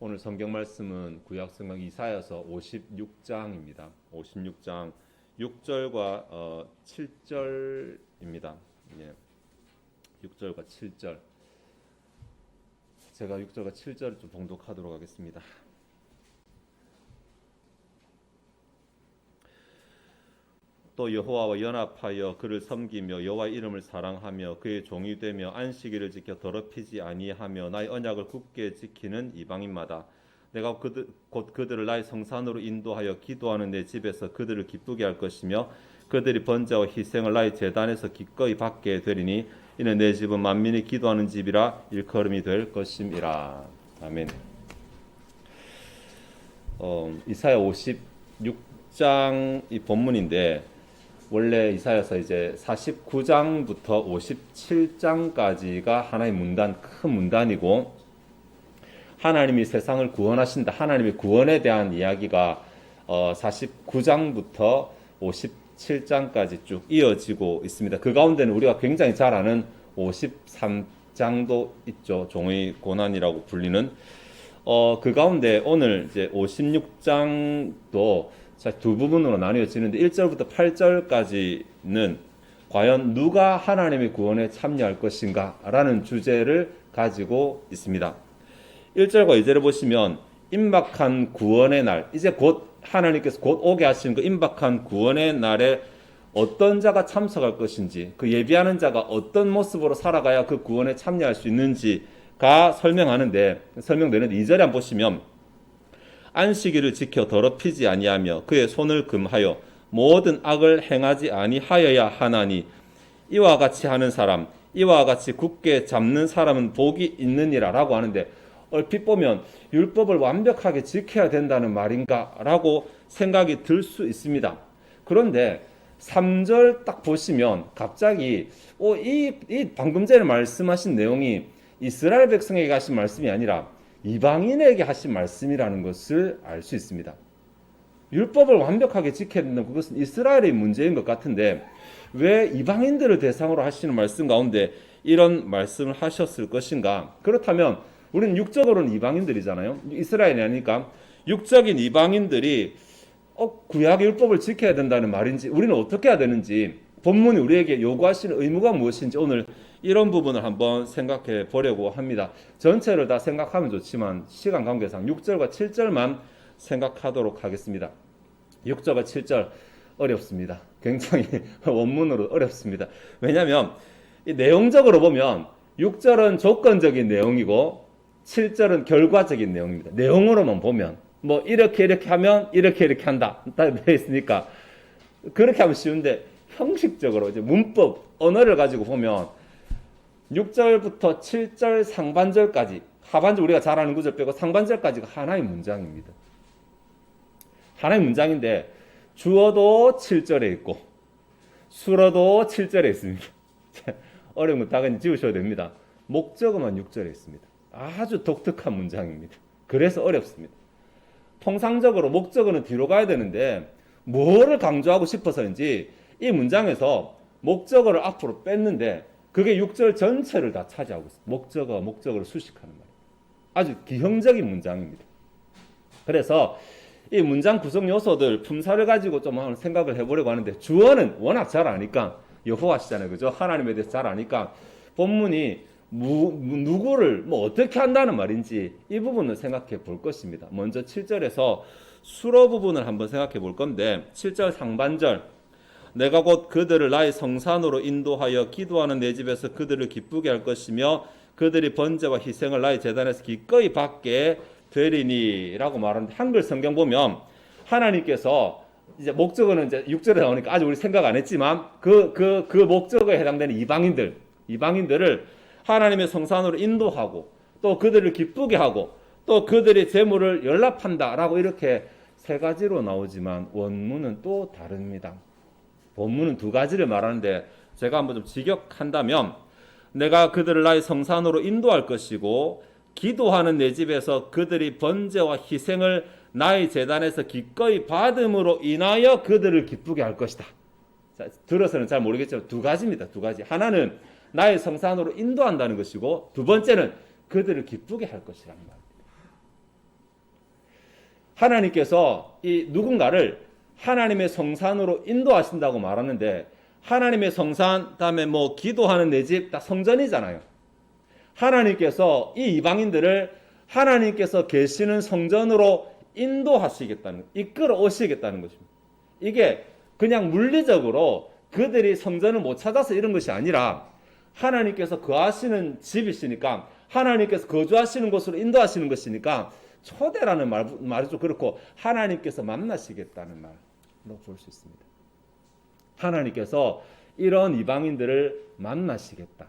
오늘 성경 말씀은 구약 성경 이사야서 56장입니다. 56장 6절과 7절입니다. 예. 6절과 7절. 제가 6절과 7절을 좀 봉독하도록 하겠습니다. 또 여호와와 연합하여 그를 섬기며 여호와의 이름을 사랑하며 그의 종이 되며 안식일을 지켜 더럽히지 아니하며 나의 언약을 굳게 지키는 이방인마다 내가 곧 그들을 나의 성산으로 인도하여 기도하는 내 집에서 그들을 기쁘게 할 것이며 그들이 번제와 희생을 나의 제단에서 기꺼이 받게 되리니 이는 내 집은 만민이 기도하는 집이라 일컬음이 될 것임이라. 아멘. 이사야 56장 이 본문인데 원래 이사야서 이제 49장부터 57장까지가 하나의 문단, 큰 문단이고 하나님이 세상을 구원하신다. 하나님의 구원에 대한 이야기가 49장부터 57장까지 쭉 이어지고 있습니다. 그 가운데는 우리가 굉장히 잘 아는 53장도 있죠. 종의 고난이라고 불리는 그 가운데 오늘 이제 56장도 두 부분으로 나뉘어지는데 1절부터 8절까지는 과연 누가 하나님의 구원에 참여할 것인가 라는 주제를 가지고 있습니다. 1절과 2절을 보시면 임박한 구원의 날, 이제 곧 하나님께서 곧 오게 하시는 그 임박한 구원의 날에 어떤 자가 참석할 것인지, 그 예비하는 자가 어떤 모습으로 살아가야 그 구원에 참여할 수 있는지가 설명되는데 2절에 한번 보시면 안식일을 지켜 더럽히지 아니하며 그의 손을 금하여 모든 악을 행하지 아니하여야 하나니 이와 같이 하는 사람, 이와 같이 굳게 잡는 사람은 복이 있느니라 라고 하는데 얼핏 보면 율법을 완벽하게 지켜야 된다는 말인가 라고 생각이 들 수 있습니다. 그런데 3절 딱 보시면 갑자기 이 방금 전에 말씀하신 내용이 이스라엘 백성에게 하신 말씀이 아니라 이방인에게 하신 말씀이라는 것을 알 수 있습니다. 율법을 완벽하게 지켜야 된다는 그것은 이스라엘의 문제인 것 같은데 왜 이방인들을 대상으로 하시는 말씀 가운데 이런 말씀을 하셨을 것인가? 그렇다면 우리는 육적으로는 이방인들이잖아요. 이스라엘이 아니니까 육적인 이방인들이 구약의 율법을 지켜야 된다는 말인지 우리는 어떻게 해야 되는지 본문이 우리에게 요구하시는 의무가 무엇인지 오늘 이런 부분을 한번 생각해 보려고 합니다. 전체를 다 생각하면 좋지만 시간 관계상 6절과 7절만 생각하도록 하겠습니다. 6절과 7절 어렵습니다. 굉장히 원문으로 어렵습니다. 왜냐하면 이 내용적으로 보면 6절은 조건적인 내용이고 7절은 결과적인 내용입니다. 내용으로만 보면 뭐 이렇게 하면 이렇게 한다 다 되어 있으니까 그렇게 하면 쉬운데 형식적으로 이제 문법 언어를 가지고 보면 6절부터 7절 상반절까지 하반절 우리가 잘 아는 구절 빼고 상반절까지가 하나의 문장입니다. 하나의 문장인데 주어도 7절에 있고 수어도 7절에 있습니다. 어려운 건 당연히 지우셔도 됩니다. 목적어만 6절에 있습니다. 아주 독특한 문장입니다. 그래서 어렵습니다. 통상적으로 목적어는 뒤로 가야 되는데 뭐를 강조하고 싶어서인지 이 문장에서 목적어를 앞으로 뺐는데 그게 6절 전체를 다 차지하고 있습니다. 목적어를 수식하는 말이에요. 아주 기형적인 문장입니다. 그래서 이 문장 구성 요소들 품사를 가지고 좀 한번 생각을 해보려고 하는데 주어는 워낙 잘 아니까 여호와시잖아요. 그죠? 하나님에 대해서 잘 아니까 본문이 누구를 어떻게 한다는 말인지 이 부분을 생각해 볼 것입니다. 먼저 7절에서 수로 부분을 한번 생각해 볼 건데 7절 상반절 내가 곧 그들을 나의 성산으로 인도하여 기도하는 내 집에서 그들을 기쁘게 할 것이며 그들이 번제와 희생을 나의 제단에서 기꺼이 받게 되리니 라고 말하는데 한글 성경 보면 하나님께서 이제 목적어는 이제 6절에 나오니까 아직 우리 생각 안 했지만 그 목적어에 해당되는 이방인들을 하나님의 성산으로 인도하고 또 그들을 기쁘게 하고 또 그들의 재물을 연락한다 라고 이렇게 세 가지로 나오지만 원문은 또 다릅니다. 본문은 두 가지를 말하는데 제가 한번 좀 직역한다면 내가 그들을 나의 성산으로 인도할 것이고 기도하는 내 집에서 그들이 번제와 희생을 나의 제단에서 기꺼이 받음으로 인하여 그들을 기쁘게 할 것이다. 자, 들어서는 잘 모르겠지만 두 가지입니다. 두 가지. 하나는 나의 성산으로 인도한다는 것이고 두 번째는 그들을 기쁘게 할 것이라는 말입니다. 하나님께서 이 누군가를 하나님의 성산으로 인도하신다고 말하는데, 하나님의 성산, 다음에 뭐 기도하는 내 집, 다 성전이잖아요. 하나님께서 이 이방인들을 하나님께서 계시는 성전으로 인도하시겠다는, 이끌어 오시겠다는 것입니다. 이게 그냥 물리적으로 그들이 성전을 못 찾아서 이런 것이 아니라 하나님께서 거하시는 집이시니까, 하나님께서 거주하시는 곳으로 인도하시는 것이니까, 초대라는 말이 좀 그렇고 하나님께서 만나시겠다는 말로 볼 수 있습니다. 하나님께서 이런 이방인들을 만나시겠다.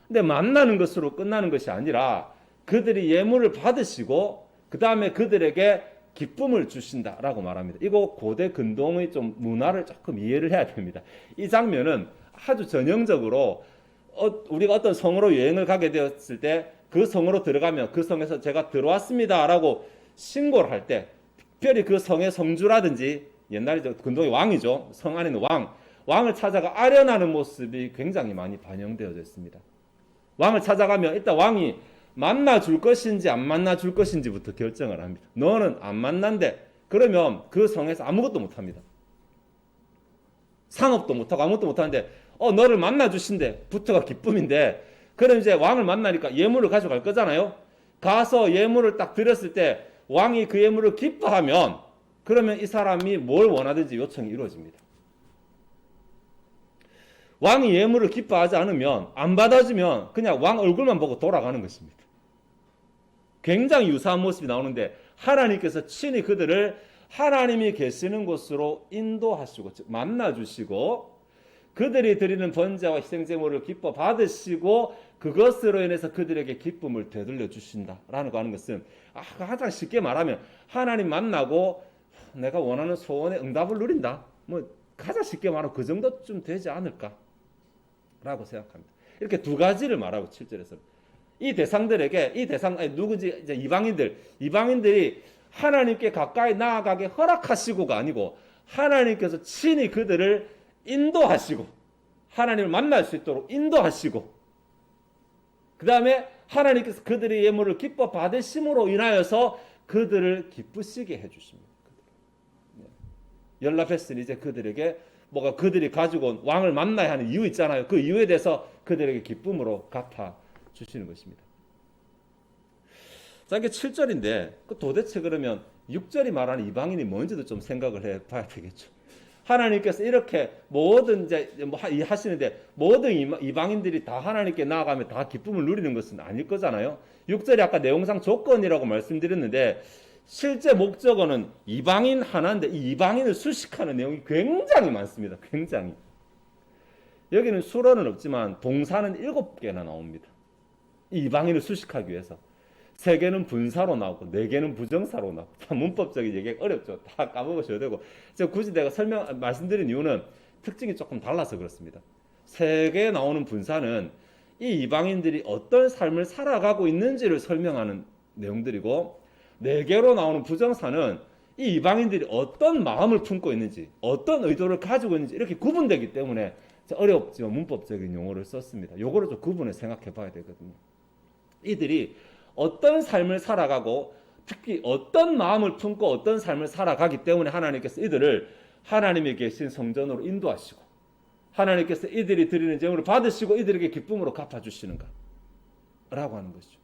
근데 만나는 것으로 끝나는 것이 아니라 그들이 예물을 받으시고 그 다음에 그들에게 기쁨을 주신다라고 말합니다. 이거 고대 근동의 좀 문화를 조금 이해를 해야 됩니다. 이 장면은 아주 전형적으로 우리가 어떤 성으로 여행을 가게 되었을 때 그 성으로 들어가면 그 성에서 제가 들어왔습니다라고 신고를 할 때, 특별히 그 성의 성주라든지, 옛날에 근동의 왕이죠, 성 안에 있는 왕을 찾아가 아련하는 모습이 굉장히 많이 반영되어져 있습니다. 왕을 찾아가면 일단 왕이 만나줄 것인지 안 만나줄 것인지부터 결정을 합니다. 너는 안 만난대. 그러면 그 성에서 아무것도 못합니다. 상업도 못하고 아무것도 못하는데 너를 만나주신대. 부터가 기쁨인데, 그럼 이제 왕을 만나니까 예물을 가져갈 거잖아요. 가서 예물을 딱 드렸을 때 왕이 그 예물을 기뻐하면, 그러면 이 사람이 뭘 원하든지 요청이 이루어집니다. 왕이 예물을 기뻐하지 않으면, 안 받아주면 그냥 왕 얼굴만 보고 돌아가는 것입니다. 굉장히 유사한 모습이 나오는데, 하나님께서 친히 그들을 하나님이 계시는 곳으로 인도하시고, 즉 만나주시고, 그들이 드리는 번제와 희생제물을 기뻐 받으시고 그것으로 인해서 그들에게 기쁨을 되돌려 주신다라는 거 하는 것은, 가장 쉽게 말하면 하나님 만나고 내가 원하는 소원의 응답을 누린다. 뭐 가장 쉽게 말하면 그 정도쯤 되지 않을까라고 생각합니다. 이렇게 두 가지를 말하고 7절에서 이 대상들에게, 누구지, 이제 이방인들이 하나님께 가까이 나아가게 허락하시고가 아니고 하나님께서 친히 그들을 인도하시고 하나님을 만날 수 있도록 인도하시고, 그 다음에 하나님께서 그들의 예물을 기뻐 받으심으로 인하여서 그들을 기쁘시게 해주십니다. 연락했으니 이제 그들에게 뭐가 그들이 가지고 온 왕을 만나야 하는 이유 있잖아요. 그 이유에 대해서 그들에게 기쁨으로 갚아 주시는 것입니다. 자, 이게 7절인데 도대체 그러면 6절이 말하는 이방인이 뭔지도 좀 생각을 해봐야 되겠죠. 하나님께서 이렇게 모든 이제 하시는데 모든 이방인들이 다 하나님께 나아가면 다 기쁨을 누리는 것은 아닐 거잖아요. 6절이 아까 내용상 조건이라고 말씀드렸는데 실제 목적어는 이방인 하나인데 이 이방인을 수식하는 내용이 굉장히 많습니다. 굉장히. 여기는 수로는 없지만 동사는 7개나 나옵니다. 이 이방인을 수식하기 위해서. 3개는 분사로 나오고 4개는 부정사로 나오고, 다 문법적인 얘기가 어렵죠. 다 까먹으셔야 되고. 굳이 내가 말씀드린 이유는 특징이 조금 달라서 그렇습니다. 3개 나오는 분사는 이 이방인들이 어떤 삶을 살아가고 있는지를 설명하는 내용들이고, 4개로 나오는 부정사는 이 이방인들이 어떤 마음을 품고 있는지, 어떤 의도를 가지고 있는지 이렇게 구분되기 때문에 어렵지만 문법적인 용어를 썼습니다. 요거를 좀 구분해 생각해 봐야 되거든요. 이들이 어떤 삶을 살아가고 특히 어떤 마음을 품고 어떤 삶을 살아가기 때문에 하나님께서 이들을 하나님이 계신 성전으로 인도하시고 하나님께서 이들이 드리는 제물을 받으시고 이들에게 기쁨으로 갚아주시는가 라고 하는 것이죠.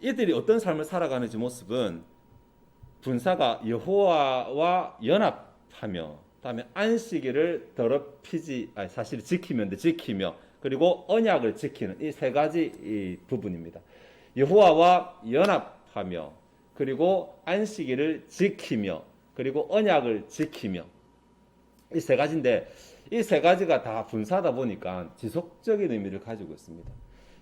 이들이 어떤 삶을 살아가는지 모습은 분사가 여호와와 연합하며 다음에 안식일을 사실 지키며 그리고 언약을 지키는 이 3가지 이 부분입니다. 여호와와 연합하며 그리고 안식일을 지키며 그리고 언약을 지키며 이 3가지인데 이 3가지가 다 분사하다 보니까 지속적인 의미를 가지고 있습니다.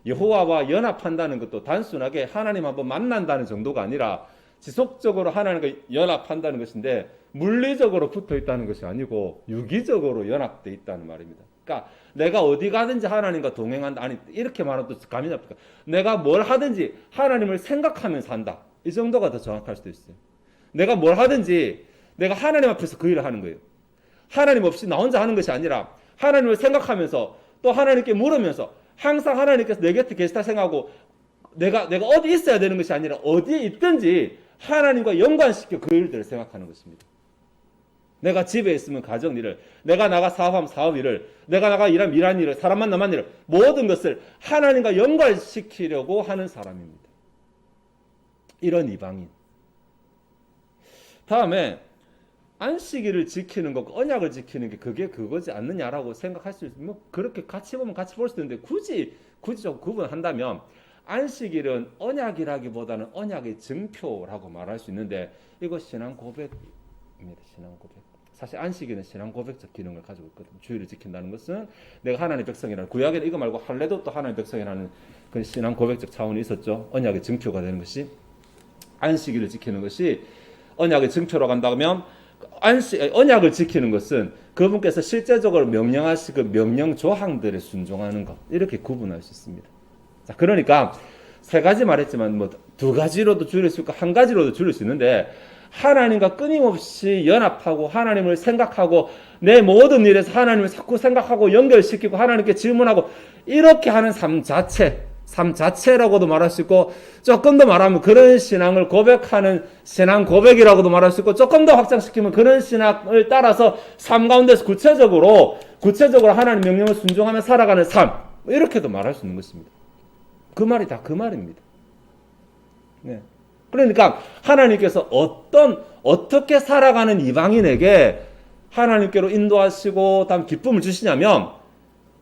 여호와와 연합한다는 것도 단순하게 하나님 한번 만난다는 정도가 아니라 지속적으로 하나님과 연합한다는 것인데 물리적으로 붙어 있다는 것이 아니고 유기적으로 연합되어 있다는 말입니다. 그러니까 내가 어디 가든지 하나님과 동행한다. 아니 이렇게 말하면 또 감이 잡힐까? 내가 뭘 하든지 하나님을 생각하면서 한다. 이 정도가 더 정확할 수도 있어요. 내가 뭘 하든지 내가 하나님 앞에서 그 일을 하는 거예요. 하나님 없이 나 혼자 하는 것이 아니라 하나님을 생각하면서 또 하나님께 물으면서 항상 하나님께서 내 곁에 계시다 생각하고 내가 어디 있어야 되는 것이 아니라 어디에 있든지 하나님과 연관시켜 그 일들을 생각하는 것입니다. 내가 집에 있으면 가정 일을, 내가 나가 사업하면 사업 일을, 내가 나가 일하면 일하는 일을, 사람 만나면 일을, 모든 것을 하나님과 연관시키려고 하는 사람입니다. 이런 이방인. 다음에 안식일을 지키는 것, 언약을 지키는 게 그게 그거지 않느냐라고 생각할 수 있으면, 뭐 그렇게 같이 보면 같이 볼 수도 있는데 굳이 좀 구분한다면 안식일은 언약이라기보다는 언약의 증표라고 말할 수 있는데, 이거 신앙 고백입니다. 신앙 고백. 사실 안식일은 신앙 고백적 기능을 가지고 있거든요. 주일을 지킨다는 것은 내가 하나님의 백성이라는, 구약에는 이거 말고 할례도 또 하나님의 백성이라는 그 신앙 고백적 차원이 있었죠. 언약의 증표가 되는 것이, 안식일을 지키는 것이 언약의 증표로 간다면, 언약을 지키는 것은 그분께서 실제적으로 명령하신 그 명령 조항들에 순종하는 것, 이렇게 구분할 수 있습니다. 자, 그러니까 세 가지 말했지만 뭐 두 가지로도 줄일 수 있고 한 가지로도 줄일 수 있는데, 하나님과 끊임없이 연합하고 하나님을 생각하고 내 모든 일에서 하나님을 자꾸 생각하고 연결시키고 하나님께 질문하고, 이렇게 하는 삶 자체라고도 말할 수 있고, 조금 더 말하면 그런 신앙을 고백하는 신앙 고백이라고도 말할 수 있고, 조금 더 확장시키면 그런 신앙을 따라서 삶 가운데서 구체적으로 하나님 명령을 순종하며 살아가는 삶, 이렇게도 말할 수 있는 것입니다. 그 말이 다 그 말입니다. 네. 그러니까 하나님께서 어떻게 살아가는 이방인에게 하나님께로 인도하시고 다음 기쁨을 주시냐면,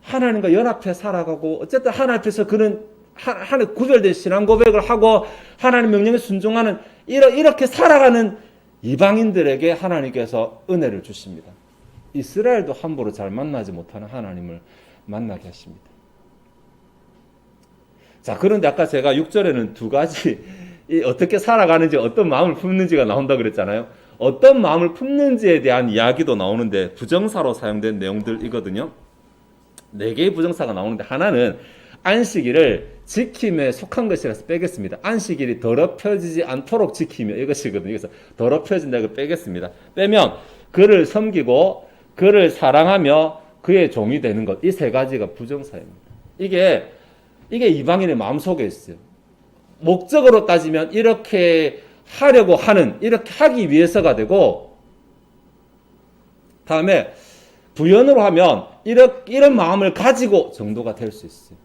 하나님과 연합해 살아가고 어쨌든 하나님 앞에서 그는 하나님 구별된 신앙 고백을 하고 하나님 명령에 순종하는 이렇게 살아가는 이방인들에게 하나님께서 은혜를 주십니다. 이스라엘도 함부로 잘 만나지 못하는 하나님을 만나게 하십니다. 자, 그런데 아까 제가 6절에는 두 가지 어떻게 살아가는지, 어떤 마음을 품는지가 나온다고 그랬잖아요. 어떤 마음을 품는지에 대한 이야기도 나오는데 부정사로 사용된 내용들이거든요. 4개의 부정사가 나오는데, 하나는 안식일을 지킴에 속한 것이라서 빼겠습니다. 안식일이 더럽혀지지 않도록 지키며, 이것이거든요. 그래서 더럽혀진다, 이거 빼겠습니다. 빼면 그를 섬기고 그를 사랑하며 그의 종이 되는 것, 이 세 가지가 부정사입니다. 이게 이방인의 마음속에 있어요. 목적으로 따지면 이렇게 하려고 하는, 이렇게 하기 위해서가 되고, 다음에 부연으로 하면 이런 마음을 가지고 정도가 될 수 있어요.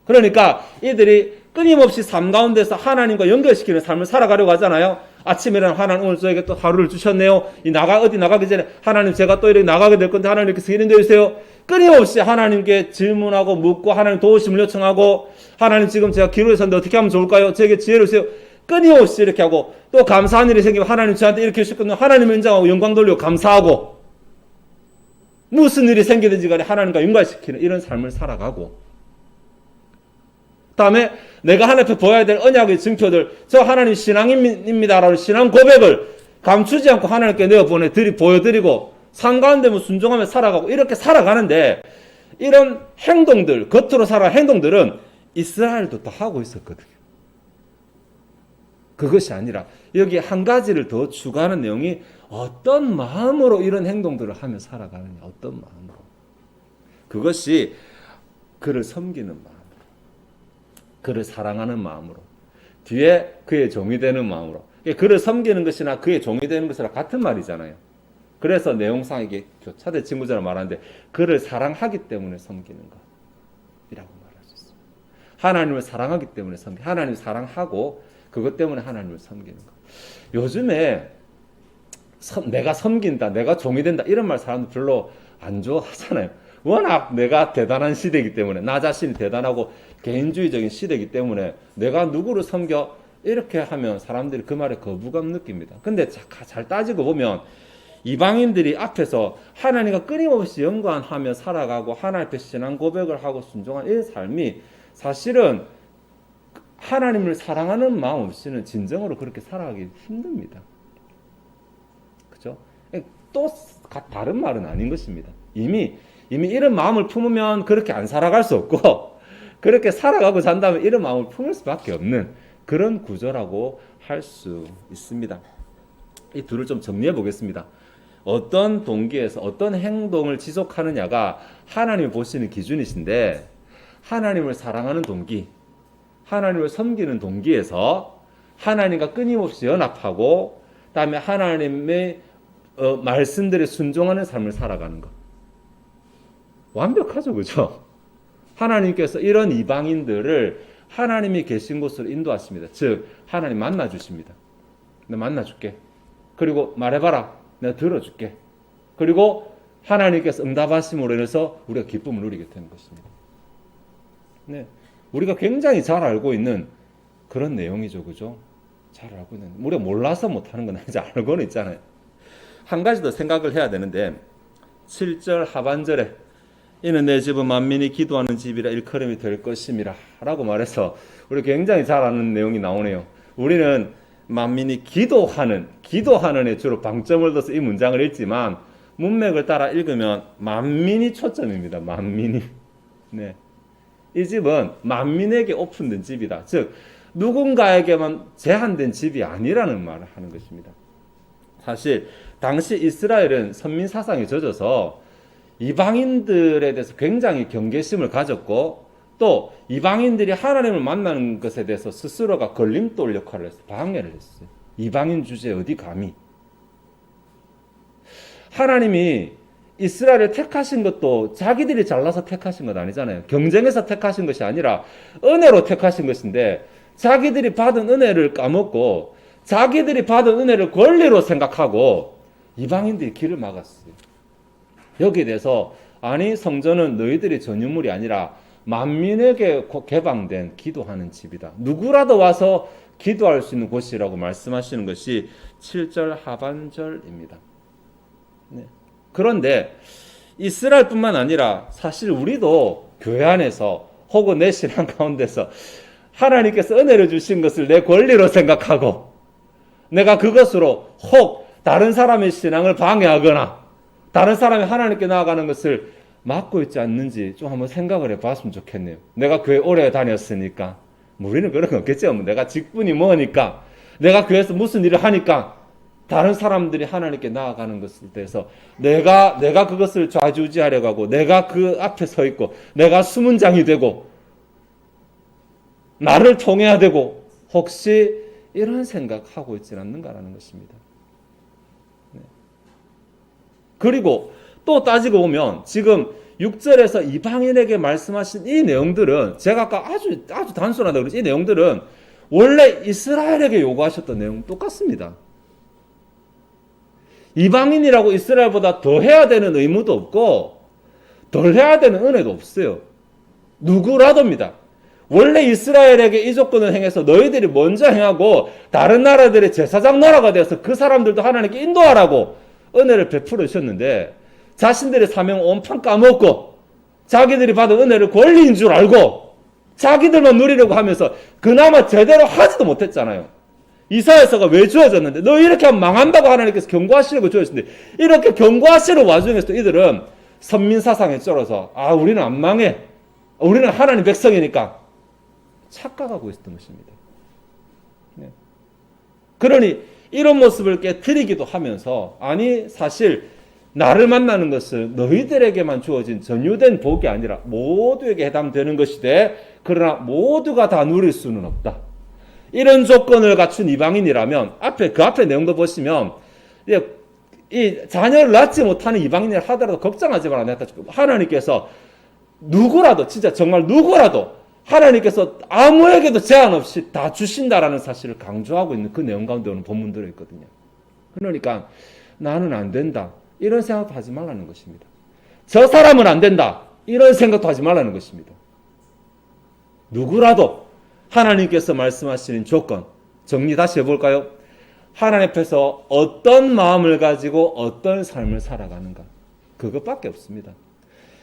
그러니까 이들이 끊임없이 삶 가운데서 하나님과 연결시키는 삶을 살아가려고 하잖아요. 아침에 일어나 하나님 오늘 저에게 또 하루를 주셨네요. 어디 나가기 전에 하나님 제가 또 이렇게 나가게 될 건데 하나님께서 인도해 주세요. 끊임없이 하나님께 질문하고 묻고 하나님 도우심을 요청하고, 하나님 지금 제가 기로에 섰는데 어떻게 하면 좋을까요? 저에게 지혜를 주세요. 끊임없이 이렇게 하고, 또 감사한 일이 생기면 하나님 저한테 이렇게 해주셨거든요. 하나님을 인정하고 영광 돌리고 감사하고, 무슨 일이 생기든지 간에 하나님과 연관시키는 이런 삶을 살아가고, 다음에 내가 하나님 앞에 보여야 될 언약의 증표들, 저 하나님 신앙입니다라는 신앙 고백을 감추지 않고 하나님께 보여드리고 삶 가운데 순종하며 살아가고, 이렇게 살아가는데, 이런 행동들, 겉으로 살아가는 행동들은 이스라엘도 다 하고 있었거든요. 그것이 아니라 여기 한 가지를 더 추가하는 내용이, 어떤 마음으로 이런 행동들을 하며 살아가느냐, 어떤 마음으로. 그것이 그를 섬기는 마음으로, 그를 사랑하는 마음으로, 뒤에 그의 종이 되는 마음으로. 그를 섬기는 것이나 그의 종이 되는 것이랑 같은 말이잖아요. 그래서 내용상 이게 교차대 친구처럼 말하는데, 그를 사랑하기 때문에 섬기는 것이라고 말할 수 있습니다. 하나님을 사랑하기 때문에 하나님을 사랑하고 그것 때문에 하나님을 섬기는 것. 요즘에 내가 섬긴다, 내가 종이 된다, 이런 말 사람들 별로 안 좋아하잖아요. 워낙 내가 대단한 시대이기 때문에, 나 자신이 대단하고 개인주의적인 시대이기 때문에 내가 누구를 섬겨, 이렇게 하면 사람들이 그 말에 거부감 느낍니다. 근데 잘 따지고 보면 이방인들이 앞에서 하나님과 끊임없이 연관하며 살아가고 하나님 앞에 신앙 고백을 하고 순종한 이 삶이 사실은 하나님을 사랑하는 마음 없이는 진정으로 그렇게 살아가기 힘듭니다. 그렇죠? 또 다른 말은 아닌 것입니다. 이미 이런 마음을 품으면 그렇게 안 살아갈 수 없고, 그렇게 살아가고자 한다면 이런 마음을 품을 수밖에 없는 그런 구조라고 할 수 있습니다. 이 둘을 좀 정리해 보겠습니다. 어떤 동기에서 어떤 행동을 지속하느냐가 하나님이 보시는 기준이신데, 하나님을 사랑하는 동기, 하나님을 섬기는 동기에서 하나님과 끊임없이 연합하고 그다음에 하나님의 말씀들에 순종하는 삶을 살아가는 것. 완벽하죠, 그죠? 하나님께서 이런 이방인들을 하나님이 계신 곳으로 인도하십니다. 즉 하나님 만나주십니다. 내가 만나줄게. 그리고 말해봐라. 내가 들어줄게. 그리고 하나님께서 응답하심으로 인해서 우리가 기쁨을 누리게 되는 것입니다. 네, 우리가 굉장히 잘 알고 있는 그런 내용이죠, 그죠? 잘 알고 있는, 우리가 몰라서 못하는 건 아니지, 알고는 있잖아요. 한 가지 더 생각을 해야 되는데 7절 하반절에 이는 내 집은 만민이 기도하는 집이라 일컬음이 될 것임이라 라고 말해서 우리 굉장히 잘 아는 내용이 나오네요. 우리는 만민이 기도하는에 주로 방점을 둬서 이 문장을 읽지만 문맥을 따라 읽으면 만민이 초점입니다. 만민이. 네. 이 집은 만민에게 오픈된 집이다. 즉 누군가에게만 제한된 집이 아니라는 말을 하는 것입니다. 사실 당시 이스라엘은 선민 사상에 젖어서 이방인들에 대해서 굉장히 경계심을 가졌고 또 이방인들이 하나님을 만나는 것에 대해서 스스로가 걸림돌 역할을 했어요. 방해를 했어요. 이방인 주제에 어디 감히. 하나님이 이스라엘을 택하신 것도 자기들이 잘나서 택하신 것 아니잖아요. 경쟁해서 택하신 것이 아니라 은혜로 택하신 것인데 자기들이 받은 은혜를 까먹고 자기들이 받은 은혜를 권리로 생각하고 이방인들이 길을 막았어요. 여기에 대해서 아니 성전은 너희들이 전유물이 아니라 만민에게 개방된 기도하는 집이다. 누구라도 와서 기도할 수 있는 곳이라고 말씀하시는 것이 7절 하반절입니다. 네. 그런데 이스라엘뿐만 아니라 사실 우리도 교회 안에서 혹은 내 신앙 가운데서 하나님께서 은혜를 주신 것을 내 권리로 생각하고 내가 그것으로 혹 다른 사람의 신앙을 방해하거나 다른 사람이 하나님께 나아가는 것을 막고 있지 않는지 좀 한번 생각을 해봤으면 좋겠네요. 내가 교회 오래 다녔으니까 우리는 그런 거 없겠죠. 내가 직분이 뭐니까 내가 교회에서 무슨 일을 하니까 다른 사람들이 하나님께 나아가는 것에 대해서 내가 그것을 좌지우지하려고 하고 내가 그 앞에 서 있고 내가 수문장이 되고 나를 통해야 되고 혹시 이런 생각하고 있지 않는가라는 것입니다. 네. 그리고 또 따지고 보면 지금 6절에서 이방인에게 말씀하신 이 내용들은 제가 아까 아주 단순하다고 그랬죠. 이 내용들은 원래 이스라엘에게 요구하셨던 내용 똑같습니다. 이방인이라고 이스라엘보다 더 해야 되는 의무도 없고 덜 해야 되는 은혜도 없어요. 누구라도입니다. 원래 이스라엘에게 이 조건을 행해서 너희들이 먼저 행하고 다른 나라들의 제사장 나라가 되어서 그 사람들도 하나님께 인도하라고 은혜를 베풀어 주셨는데 자신들의 사명 온판 까먹고 자기들이 받은 은혜를 권리인 줄 알고 자기들만 누리려고 하면서 그나마 제대로 하지도 못했잖아요. 이사야서가 왜 주어졌는데 너 이렇게 하면 망한다고 하나님께서 경고하시려고 주어졌는데 이렇게 경고하시는 와중에서도 이들은 선민사상에 쩔어서 우리는 안 망해. 우리는 하나님 백성이니까 착각하고 있었던 것입니다. 네. 그러니 이런 모습을 깨트리기도 하면서 아니 사실 나를 만나는 것은 너희들에게만 주어진 전유된 복이 아니라 모두에게 해당되는 것이되 그러나 모두가 다 누릴 수는 없다. 이런 조건을 갖춘 이방인이라면 그 앞에 내용도 보시면 이 자녀를 낳지 못하는 이방인을 하더라도 걱정하지 마라. 하나님께서 누구라도 진짜 정말 누구라도 하나님께서 아무에게도 제한 없이 다 주신다라는 사실을 강조하고 있는 그 내용 가운데 오는 본문들이 있거든요. 그러니까 나는 안 된다. 이런 생각도 하지 말라는 것입니다. 저 사람은 안 된다. 이런 생각도 하지 말라는 것입니다. 누구라도 하나님께서 말씀하시는 조건 정리 다시 해볼까요? 하나님 앞에서 어떤 마음을 가지고 어떤 삶을 살아가는가 그것밖에 없습니다.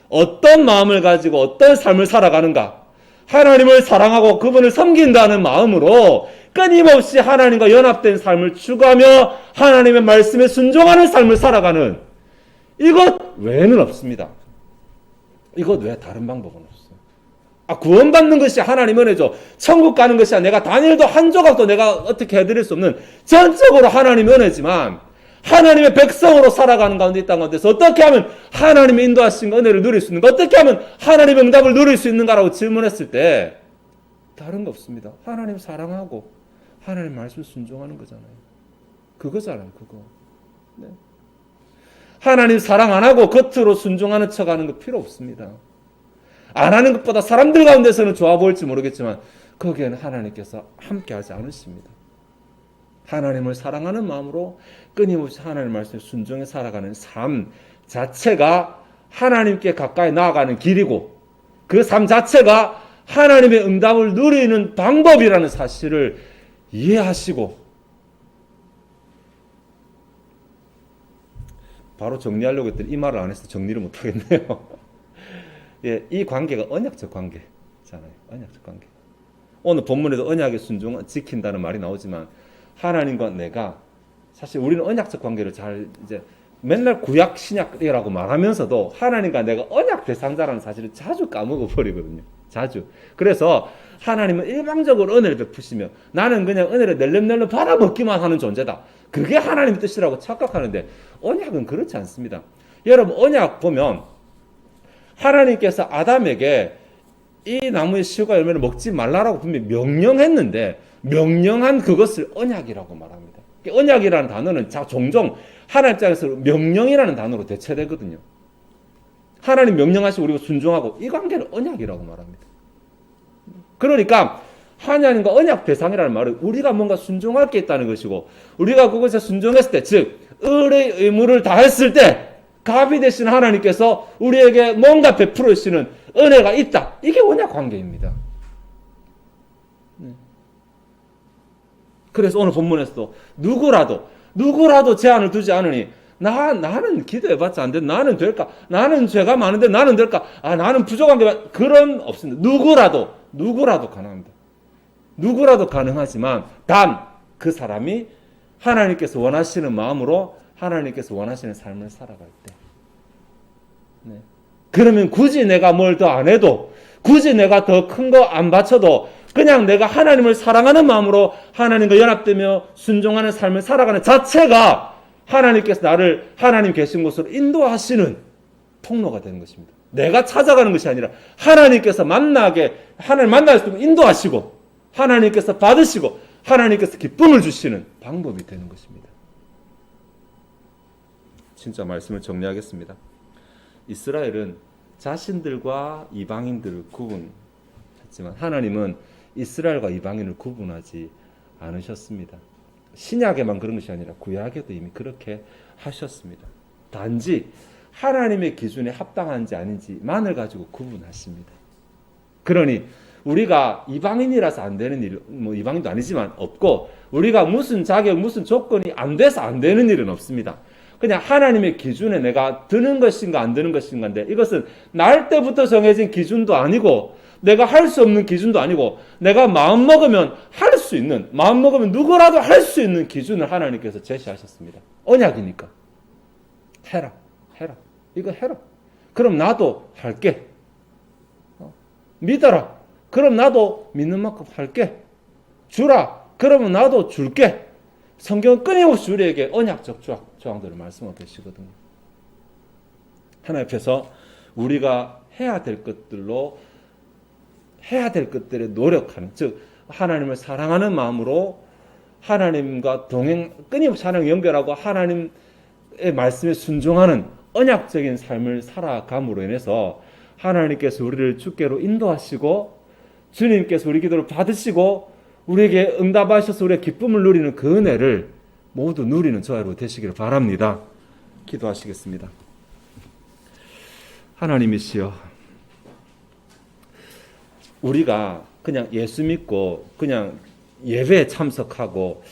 어떤 마음을 가지고 어떤 삶을 살아가는가 하나님을 사랑하고 그분을 섬긴다는 마음으로 끊임없이 하나님과 연합된 삶을 추구하며 하나님의 말씀에 순종하는 삶을 살아가는 이것 외에는 없습니다. 이것 외에 다른 방법은 없어요. 구원받는 것이 하나님 은혜죠. 천국 가는 것이 내가 단일도 한 조각도 내가 어떻게 해드릴 수 없는 전적으로 하나님 은혜지만 하나님의 백성으로 살아가는 가운데 있다는 가운데서 어떻게 하면 하나님의 인도하신 은혜를 누릴 수 있는가? 어떻게 하면 하나님의 응답을 누릴 수 있는가라고 질문했을 때 다른 거 없습니다. 하나님 사랑하고 하나님 말씀 순종하는 거잖아요. 그거잖아요. 그거. 네. 하나님 사랑 안 하고 겉으로 순종하는 척하는 거 필요 없습니다. 안 하는 것보다 사람들 가운데서는 좋아 보일지 모르겠지만 거기에는 하나님께서 함께하지 않으십니다. 하나님을 사랑하는 마음으로 끊임없이 하나님 말씀에 순종해 살아가는 삶 자체가 하나님께 가까이 나아가는 길이고 그 삶 자체가 하나님의 응답을 누리는 방법이라는 사실을 이해하시고 바로 정리하려고 했더니 이 말을 안 해서 정리를 못 하겠네요. 예, 이 관계가 언약적 관계잖아요. 언약적 관계. 오늘 본문에도 언약의 순종 지킨다는 말이 나오지만 하나님과 내가 사실 우리는 언약적 관계를 잘 이제 맨날 구약 신약이라고 말하면서도 하나님과 내가 언약 대상자라는 사실을 자주 까먹어 버리거든요. 자주. 그래서 하나님은 일방적으로 은혜를 베푸시며 나는 그냥 은혜를 낼름낼름 받아먹기만 하는 존재다. 그게 하나님의 뜻이라고 착각하는데 언약은 그렇지 않습니다. 여러분 언약 보면 하나님께서 아담에게 이 나무의 씨와 열매를 먹지 말라라고 분명히 명령했는데 명령한 그것을 언약이라고 말합니다. 언약이라는 단어는 종종 하나님 입장에서 명령이라는 단어로 대체되거든요. 하나님 명령하시고 우리가 순종하고 이 관계를 언약이라고 말합니다. 그러니까 하나님과 언약 대상이라는 말은 우리가 뭔가 순종할 게 있다는 것이고 우리가 그것에 순종했을 때 즉 의의 의무를 다했을 때 갑이 되신 하나님께서 우리에게 뭔가 베풀어 주시는 은혜가 있다. 이게 언약 관계입니다. 그래서 오늘 본문에서도 누구라도 제한을 두지 않으니 나는 기도해봤자 안 돼. 나는 될까? 나는 죄가 많은데 나는 될까? 나는 부족한 게 그런 없습니다. 누구라도 가능합니다. 누구라도 가능하지만 단 그 사람이 하나님께서 원하시는 마음으로 하나님께서 원하시는 삶을 살아갈 때. 네. 그러면 굳이 내가 뭘 더 안 해도 굳이 내가 더 큰 거 안 바쳐도 그냥 내가 하나님을 사랑하는 마음으로 하나님과 연합되며 순종하는 삶을 살아가는 자체가 하나님께서 나를 하나님 계신 곳으로 인도하시는 통로가 되는 것입니다. 내가 찾아가는 것이 아니라 하나님께서 하나님 만날 수 있도록 인도하시고 하나님께서 받으시고 하나님께서 기쁨을 주시는 방법이 되는 것입니다. 진짜 말씀을 정리하겠습니다. 이스라엘은 자신들과 이방인들을 구분했지만 하나님은 이스라엘과 이방인을 구분하지 않으셨습니다. 신약에만 그런 것이 아니라 구약에도 이미 그렇게 하셨습니다. 단지 하나님의 기준에 합당한지 아닌지만을 가지고 구분하십니다. 그러니 우리가 이방인이라서 안 되는 일, 이방인도 아니지만 없고 우리가 무슨 자격, 무슨 조건이 안 돼서 안 되는 일은 없습니다. 그냥 하나님의 기준에 내가 드는 것인가 안 드는 것인가인데 이것은 날 때부터 정해진 기준도 아니고 내가 할 수 없는 기준도 아니고 내가 마음먹으면 할 수 있는 마음먹으면 누구라도 할 수 있는 기준을 하나님께서 제시하셨습니다. 언약이니까 해라 이거 해라 그럼 나도 할게. 믿어라 그럼 나도 믿는 만큼 할게. 주라 그러면 나도 줄게. 성경은 끊임없이 우리에게 언약적 조항들을 말씀하고 계시거든요. 하나님 앞에서 우리가 해야 될 것들에 노력하는, 즉 하나님을 사랑하는 마음으로 하나님과 끊임없이 하나님 연결하고 하나님의 말씀에 순종하는 언약적인 삶을 살아감으로 인해서 하나님께서 우리를 주께로 인도하시고 주님께서 우리 기도를 받으시고 우리에게 응답하셔서 우리의 기쁨을 누리는 그 은혜를 모두 누리는 저와 여러분 되시기를 바랍니다. 기도하시겠습니다. 하나님이시여, 우리가 그냥 예수 믿고 그냥 예배에 참석하고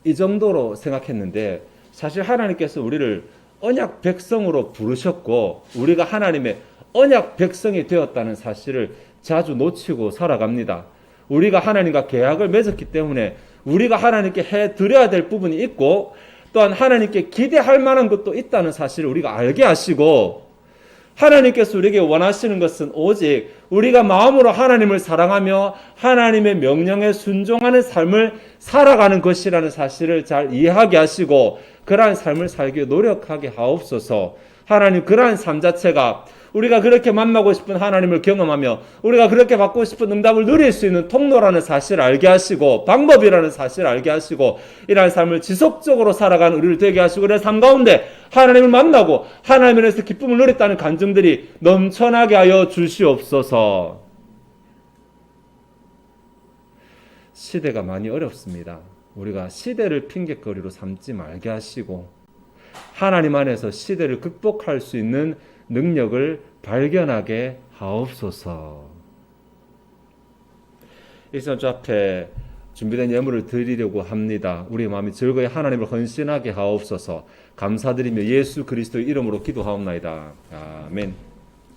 이 정도로 생각했는데 사실 하나님께서 우리를 언약 백성으로 부르셨고 우리가 하나님의 언약 백성이 되었다는 사실을 자주 놓치고 살아갑니다. 우리가 하나님과 계약을 맺었기 때문에 우리가 하나님께 해드려야 될 부분이 있고 또한 하나님께 기대할 만한 것도 있다는 사실을 우리가 알게 하시고 하나님께서 우리에게 원하시는 것은 오직 우리가 마음으로 하나님을 사랑하며 하나님의 명령에 순종하는 삶을 살아가는 것이라는 사실을 잘 이해하게 하시고 그러한 삶을 살기 위해 노력하게 하옵소서. 하나님, 그러한 삶 자체가 우리가 그렇게 만나고 싶은 하나님을 경험하며 우리가 그렇게 받고 싶은 응답을 누릴 수 있는 통로라는 사실을 알게 하시고 방법이라는 사실을 알게 하시고 이러한 삶을 지속적으로 살아가는 우리를 되게 하시고 그래서 삶 가운데 하나님을 만나고 하나님에서 기쁨을 누렸다는 감정들이 넘쳐나게 하여 주시옵소서. 시대가 많이 어렵습니다. 우리가 시대를 핑계거리로 삼지 말게 하시고 하나님 안에서 시대를 극복할 수 있는 능력을 발견하게 하옵소서. 이 시간 주 앞에 준비된 예물을 드리려고 합니다. 우리의 마음이 즐거이 하나님을 헌신하게 하옵소서. 감사드리며 예수 그리스도의 이름으로 기도하옵나이다. 아멘.